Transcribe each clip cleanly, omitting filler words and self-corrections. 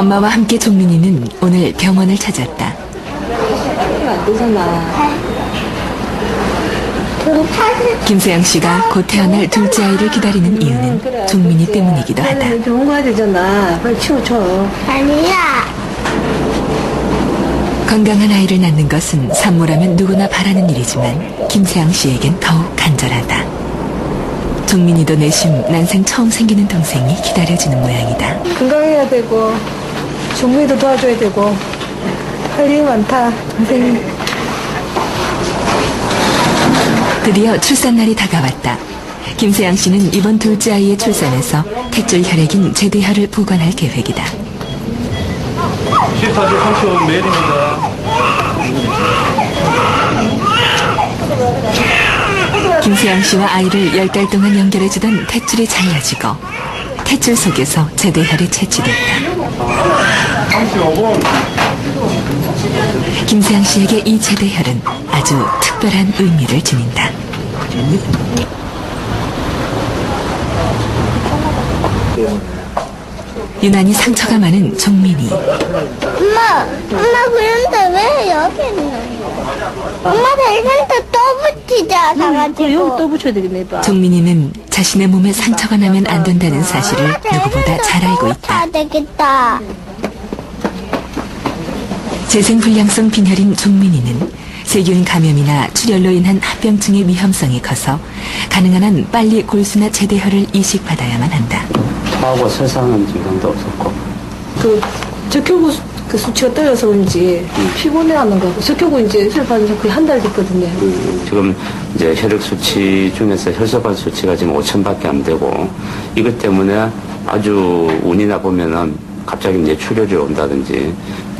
엄마와 함께 종민이는 오늘 병원을 찾았다. 안 되잖아. 김세영 씨가 곧 태어날 둘째 아이를 기다리는 이유는 종민이 때문이기도 하다. 병원 가야 되잖아. 빨리 치워줘. 아니야. 건강한 아이를 낳는 것은 산모라면 누구나 바라는 일이지만 김세영 씨에겐 더욱 간절하다. 종민이도 내심 난생 처음 생기는 동생이 기다려지는 모양이다. 건강해야 되고 종민이도 도와줘야 되고 할 일이 많다. 선생님. 드디어 출산날이 다가왔다. 김세영 씨는 이번 둘째 아이의 출산에서 탯줄 혈액인 제대혈을 보관할 계획이다. 14주 30분 메일입니다. 김세영 씨와 아이를 10달 동안 연결해주던 탯줄이 잘라지고 탯줄 속에서 제대혈이 채취됐다. 35분. 김세영 씨에게 이 제대혈은 아주 특별한 의미를 지닌다. 유난히 상처가 많은 종민이. 엄마 그런데 왜 여기 있는 거야? 엄마 대신에 또 붙이자, 사가지고. 여기 또 붙여야 되겠네, 봐. 종민이는 자신의 몸에 상처가 나면 안 된다는 사실을 누구보다 잘 알고 있다. 되겠다. 재생불량성 빈혈인 종민이는 세균 감염이나 출혈로 인한 합병증의 위험성이 커서 가능한 한 빨리 골수나 제대혈을 이식받아야만 한다. 하고 설상은 증상도 없었고. 적혈구 그 수치가 떨어져서 그런지 피곤해하는 거 같고 적혈구 이제 수술 받은 지 거의 한 달 됐거든요. 지금 이제 혈액 수치 중에서 혈소판 수치가 지금 5,000밖에 안 되고 이것 때문에 아주 운이 나보면은 갑자기 이제 출혈이 온다든지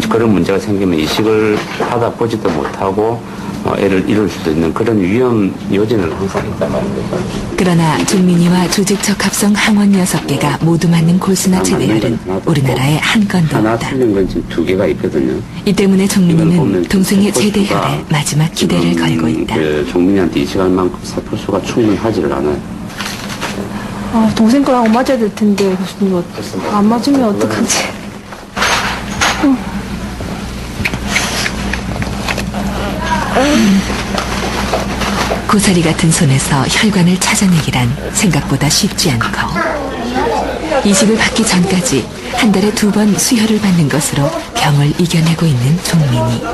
그런 문제가 생기면 이식을 하다 보지도 못하고 애를 잃을 수도 있는 그런 위험 요지는 항상 있단 말입니다. 그러나 종민이와 조직 적합성 항원 6개가 모두 맞는 골수나 제대혈은 우리나라에 한 건도 하나 없다. 틀린 건 지금 2개가 있거든요. 이 때문에 종민이는 동생의 제대혈에 마지막 기대를 걸고 있다. 종민이한테 이식할 만큼 세포수가 충분하지를 않아요. 동생 거하고 맞아야 될 텐데 교수님 안 맞으면 어떡하지? 고사리 같은 손에서 혈관을 찾아내기란 생각보다 쉽지 않고 이식을 받기 전까지 한 달에 2번 수혈을 받는 것으로 병을 이겨내고 있는 종민이.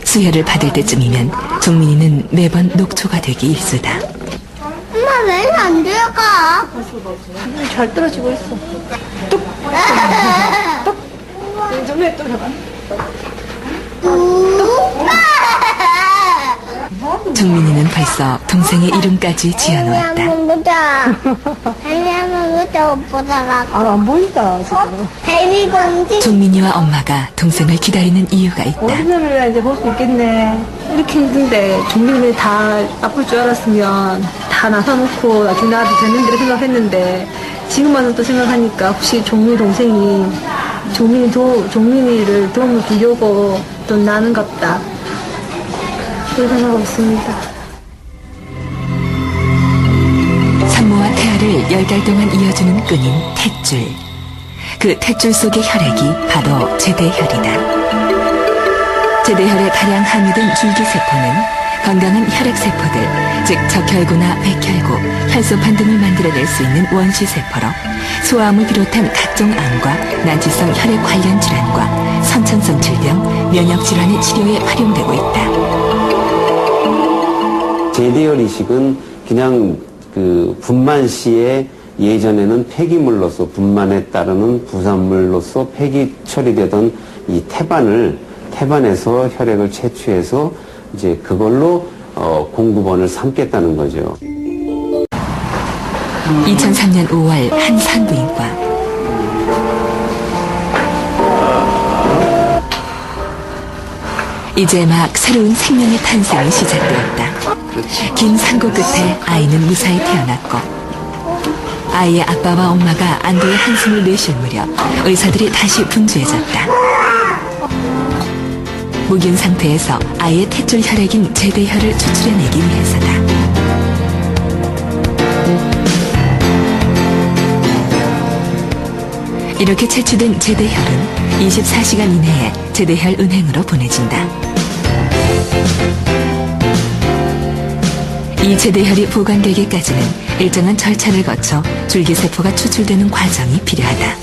수혈을 받을 때쯤이면 종민이는 매번 녹초가 되기 일쑤다. 엄마 왜 안 들어가? 잘 떨어지고 있어. 뚝! 뚝! 좀 해, 또 해봐. 종민이는 벌써 동생의 이름까지 지어놓았다. 한번 보자. 혜미 한번 보자, 오빠다가. 안 보인다, 지금. 혜미 공지. 종민이와 엄마가 동생을 기다리는 이유가 있다. 어린애를 이제 볼 수 있겠네. 이렇게 힘든데 종민이 다 아플 줄 알았으면 다 나서놓고 나중에 나도 되는데 이렇게 생각했는데 지금 와서 또 생각하니까 혹시 종민이 동생이 종민이를 도움을 주려고 또 나는갑다. 그런 생각하고 있습니다. 산모와 태아를 10달 동안 이어주는 끈인 탯줄. 그 탯줄 속의 혈액이 바로 제대혈이다. 제대혈에 다량 함유된 줄기세포는 건강한 혈액세포들, 즉 적혈구나 백혈구, 혈소판 등을 만들어낼 수 있는 원시세포로 소아암을 비롯한 각종 암과 난치성 혈액 관련 질환과 선천성 질병, 면역질환의 치료에 활용되고 있다. 제대혈 이식은 그냥 그 분만 시에 예전에는 폐기물로서 분만에 따르는 부산물로서 폐기 처리되던 이 태반에서 혈액을 채취해서 이제 그걸로 공급원을 삼겠다는 거죠. 2003년 5월 한 산부인과. 이제 막 새로운 생명의 탄생이 시작되었다. 긴 산고 끝에 아이는 무사히 태어났고 아이의 아빠와 엄마가 안도의 한숨을 내쉴 무렵 의사들이 다시 분주해졌다. 무균 상태에서 아이의 탯줄 혈액인 제대혈을 추출해내기 위해서다. 이렇게 채취된 제대혈은 24시간 이내에 제대혈 은행으로 보내진다. 이 제대혈이 보관되기까지는 일정한 절차를 거쳐 줄기세포가 추출되는 과정이 필요하다.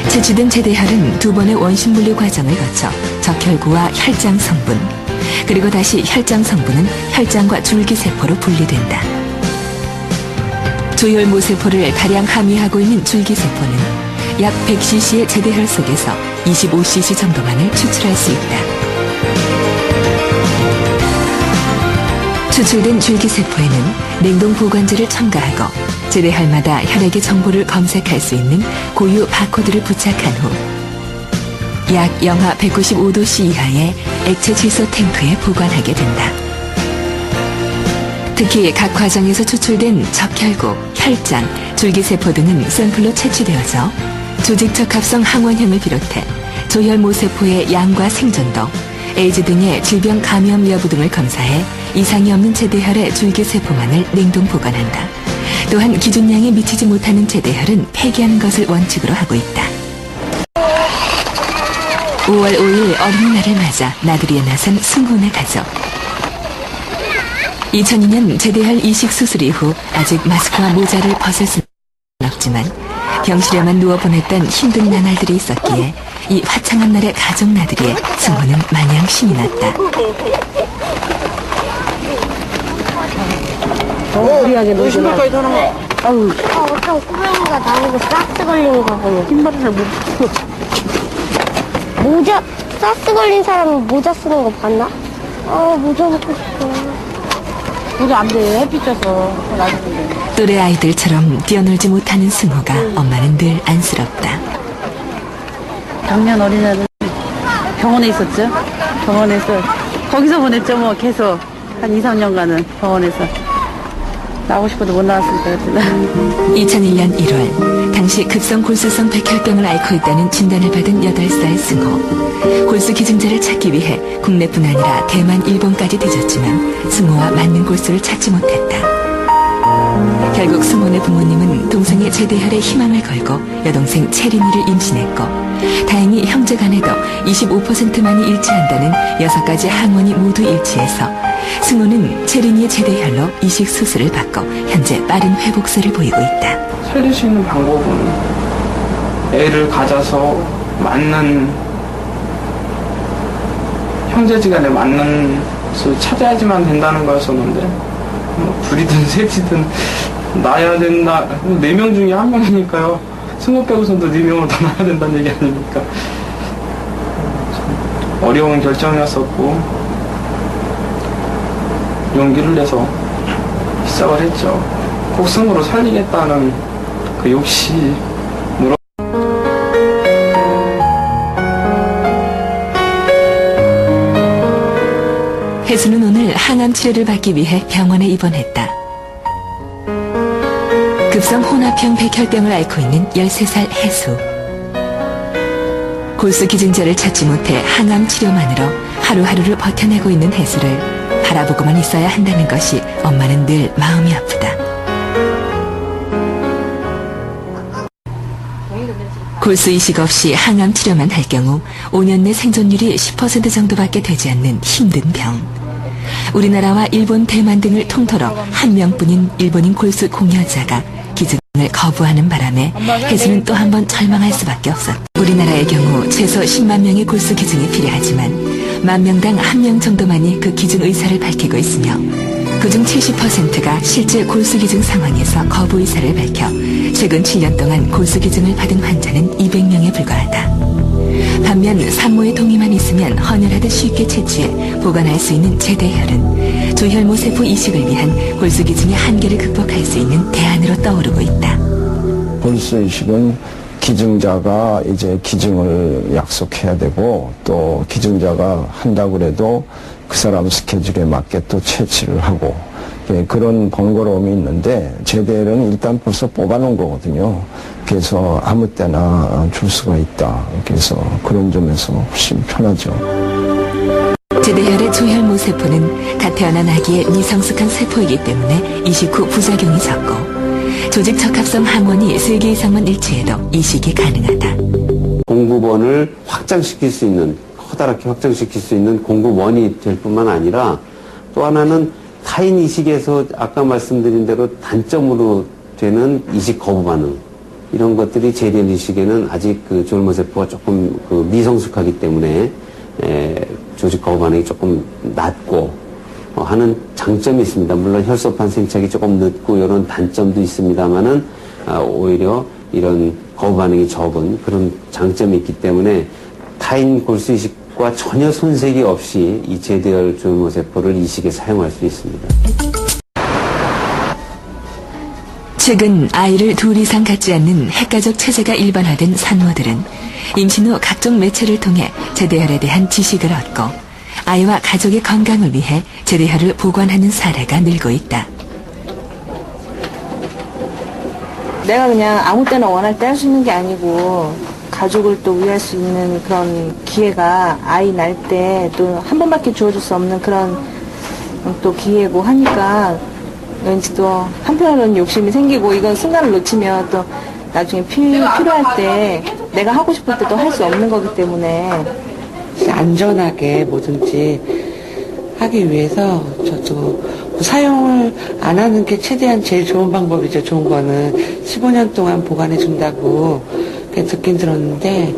채취된 제대혈은 2번의 원심분리 과정을 거쳐 적혈구와 혈장 성분, 그리고 다시 혈장 성분은 혈장과 줄기세포로 분리된다. 조혈모세포를 다량 함유하고 있는 줄기세포는 약 100cc의 제대혈 속에서 25cc 정도만을 추출할 수 있다. 추출된 줄기세포에는 냉동 보관제를 첨가하고 제대혈마다 혈액의 정보를 검색할 수 있는 고유 바코드를 부착한 후 약 영하 195도씨 이하의 액체 질소 탱크에 보관하게 된다. 특히 각 과정에서 추출된 적혈구, 혈장, 줄기세포 등은 샘플로 채취되어져 조직적 합성 항원형을 비롯해 조혈모세포의 양과 생존도, 에이즈 등의 질병 감염 여부 등을 검사해 이상이 없는 제대혈의 줄기세포만을 냉동 보관한다. 또한 기준량에 미치지 못하는 제대혈은 폐기하는 것을 원칙으로 하고 있다. 5월 5일 어린이날을 맞아 나들이에 나선 승훈의 가족. 2002년 제대혈 이식 수술 이후 아직 마스크와 모자를 벗을 수는 없지만 병실에만 누워 보냈던 힘든 나날들이 있었기에 이 화창한 날의 가족 나들이에 승훈은 마냥 신이 났다. 무리하게 놀지 마. 어떤 꼬맹이가 나오고 사스 걸린 거 보니 흰발을 잘 못. 모자, 사스 걸린 사람은 모자 쓰는 거 봤나? 모자 먹고 싶어. 모자 안 돼. 햇빛 져서. 나중에. 또래 아이들처럼 뛰어놀지 못하는 승호가 엄마는 늘 안쓰럽다. 작년 어린이날은 병원에 있었죠. 병원에서. 거기서 보냈죠, 뭐, 계속. 한 2, 3년간은 병원에서. 나오고 싶어도 못 나왔으니까, 그때. 2001년 1월 당시 급성 골수성 백혈병을 앓고 있다는 진단을 받은 8살 승호. 골수 기증자를 찾기 위해 국내뿐 아니라 대만, 일본까지 뒤졌지만 승호와 맞는 골수를 찾지 못했다. 결국 승호의 부모님은 동생의 제대혈에 희망을 걸고 여동생 채린이를 임신했고 다행히 형제간에도 25%만이 일치한다는 6가지 항원이 모두 일치해서 승호는 채린이의 제대혈로 이식 수술을 받고 현재 빠른 회복세를 보이고 있다. 살릴 수 있는 방법은 애를 가져서 맞는 형제지간에 맞는 수 찾아야지만 된다는 거였었는데 뭐 둘이든 셋이든 낳아야 된다. 4명 중에 1명이니까요. 승호 빼고서도 4명으로 더 낳아야 된다는 얘기 아닙니까? 참 어려운 결정이었었고 용기를 내서 시작을 했죠. 꼭 승호로 살리겠다는 그 욕심으로. 혜수는 오늘 항암 치료를 받기 위해 병원에 입원했다. 급성 혼합형 백혈병을 앓고 있는 13살 혜수. 골수 기증자를 찾지 못해 항암 치료만으로 하루하루를 버텨내고 있는 혜수를 바라보고만 있어야 한다는 것이 엄마는 늘 마음이 아프다. 골수 이식 없이 항암 치료만 할 경우 5년 내 생존율이 10% 정도밖에 되지 않는 힘든 병. 우리나라와 일본, 대만 등을 통틀어 한 명뿐인 일본인 골수 공여자가 기증을 거부하는 바람에 혜수는 또 한 번 절망할 수밖에 없었다. 우리나라의 경우 최소 10만 명의 골수 기증이 필요하지만 10,000명당 1명 정도만이 그 기증 의사를 밝히고 있으며 그중 70%가 실제 골수 기증 상황에서 거부 의사를 밝혀 최근 7년 동안 골수 기증을 받은 환자는 200명에 불과하다. 반면 산모의 동의만 있으면 헌혈하듯 쉽게 채취해 보관할 수 있는 제대혈은 조혈모세포 이식을 위한 골수 기증의 한계를 극복할 수 있는 대안으로 떠오르고 있다. 골수 이식은 기증자가 이제 기증을 약속해야 되고 또 기증자가 한다고 해도 그 사람 스케줄에 맞게 또 채취를 하고 그런 번거로움이 있는데 제대혈은 일단 벌써 뽑아놓은 거거든요. 그래서 아무 때나 줄 수가 있다. 그래서 그런 점에서 훨씬 편하죠. 제대혈의 조혈모세포는 갓 태어난 아기의 미성숙한 세포이기 때문에 이식 후 부작용이 적고 조직 적합성 하모니 3개 이상만 일치해도 이식이 가능하다. 공급원을 확장시킬 수 있는, 커다랗게 확장시킬 수 있는 공급원이 될 뿐만 아니라 또 하나는 타인 이식에서 아까 말씀드린 대로 단점으로 되는 이식 거부 반응. 이런 것들이 제리얼 이식에는 아직 그 조혈모세포가 조금 그 미성숙하기 때문에 조직 거부 반응이 조금 낮고 하는 장점이 있습니다. 물론 혈소판 생착이 조금 늦고 이런 단점도 있습니다만은 오히려 이런 거부 반응이 적은 그런 장점이 있기 때문에 타인 골수 이식과 전혀 손색이 없이 이 제대열 조혈모세포를 이식에 사용할 수 있습니다. 최근 아이를 둘 이상 갖지 않는 핵가족 체제가 일반화된 산모들은 임신 후 각종 매체를 통해 제대혈에 대한 지식을 얻고 아이와 가족의 건강을 위해 제대혈을 보관하는 사례가 늘고 있다. 내가 그냥 아무 때나 원할 때 할 수 있는 게 아니고 가족을 또 위할 수 있는 그런 기회가 아이 날 때 또 한 번밖에 주어질 수 없는 그런 또 기회고 하니까 왠지 또 한편으로는 욕심이 생기고 이건 순간을 놓치면 또 나중에 필요할 때 내가 하고 싶을 때도 할 수 없는 거기 때문에 안전하게 뭐든지 하기 위해서 저도 사용을 안 하는 게 최대한 제일 좋은 방법이죠. 좋은 거는 15년 동안 보관해 준다고 듣긴 들었는데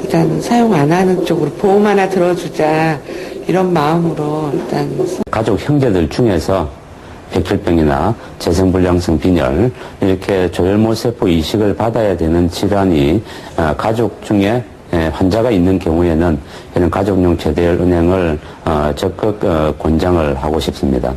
일단 사용 안 하는 쪽으로 보험 하나 들어주자 이런 마음으로 일단 가족 형제들 중에서 백혈병이나 재생불량성 빈혈 이렇게 조혈모세포 이식을 받아야 되는 질환이 가족 중에 환자가 있는 경우에는 이런 가족용 제대혈 은행을 적극 권장을 하고 싶습니다.